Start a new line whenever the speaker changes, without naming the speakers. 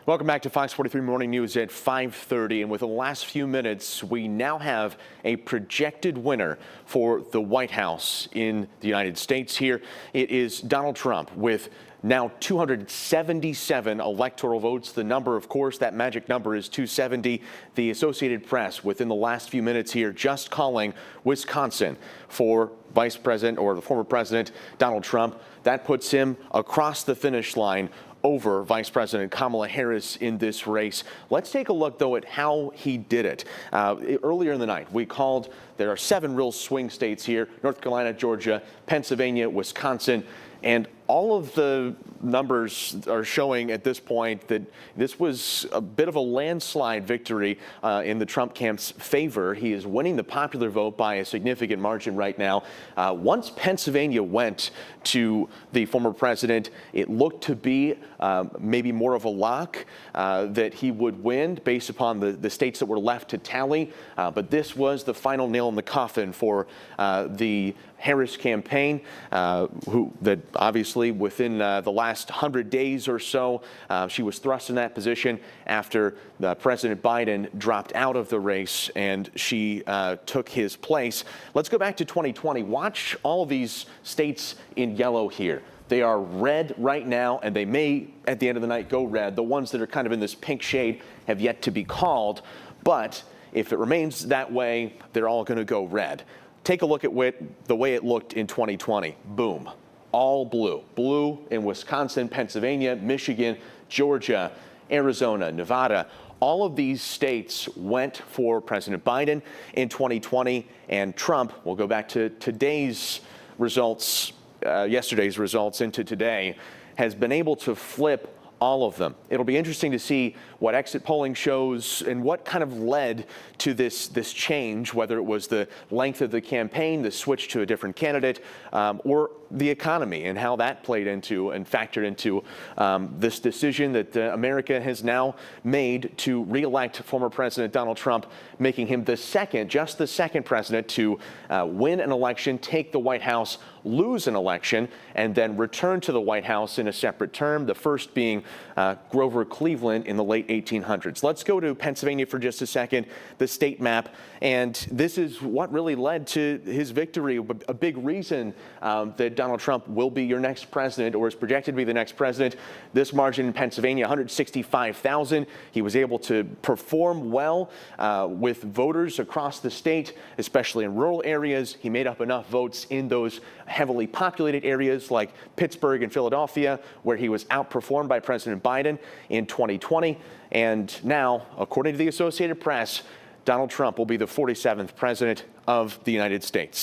Welcome back to Fox 43 Morning News at 5:30. And with the last few minutes, we now have a projected winner for the White House in the United States here. It is Donald Trump with now 277 electoral votes. The number, of course, that magic number is 270. The Associated Press, within the last few minutes here, just calling Wisconsin for Vice President or the former President Donald Trump. That puts him across the finish line over Vice President Kamala Harris in this race. Let's take a look, though, at how he did it. Earlier in the night, we called, there are 7 real swing states here: North Carolina, Georgia, Pennsylvania, Wisconsin. And all of the numbers are showing at this point that this was a bit of a landslide victory in the Trump camp's favor. He is winning the popular vote by a significant margin right now. Once Pennsylvania went to the former president, it looked to be maybe more of a lock that he would win based upon the states that were left to tally. But this was the final nail in the coffin for the Harris campaign, that obviously within the last 100 days or so, she was thrust in that position after President Biden dropped out of the race and she took his place. Let's go back to 2020. Watch all of these states in yellow here. They are red right now, and they may, at the end of the night, go red. The ones that are kind of in this pink shade have yet to be called, but if it remains that way, they're all going to go red. Take a look at the way it looked in 2020. Boom. All blue. Blue in Wisconsin, Pennsylvania, Michigan, Georgia, Arizona, Nevada. All of these states went for President Biden in 2020, and Trump, we'll go back to today's results, yesterday's results into today, has been able to flip all of them. It'll be interesting to see what exit polling shows and what kind of led to this change, whether it was the length of the campaign, the switch to a different candidate, or the economy and how that played into and factored into this decision that America has now made to reelect former President Donald Trump, making him just the second president to win an election, take the White House, lose an election, and then return to the White House in a separate term, the first being Grover Cleveland in the late 1800s. Let's go to Pennsylvania for just a second, the state map, and this is what really led to his victory. A big reason that Donald Trump will be your next president, or is projected to be the next president. This margin in Pennsylvania, 165,000. He was able to perform well with voters across the state, especially in rural areas. He made up enough votes in those heavily populated areas like Pittsburgh and Philadelphia, where he was outperformed by President Biden in 2020. And now, according to the Associated Press, Donald Trump will be the 47th president of the United States.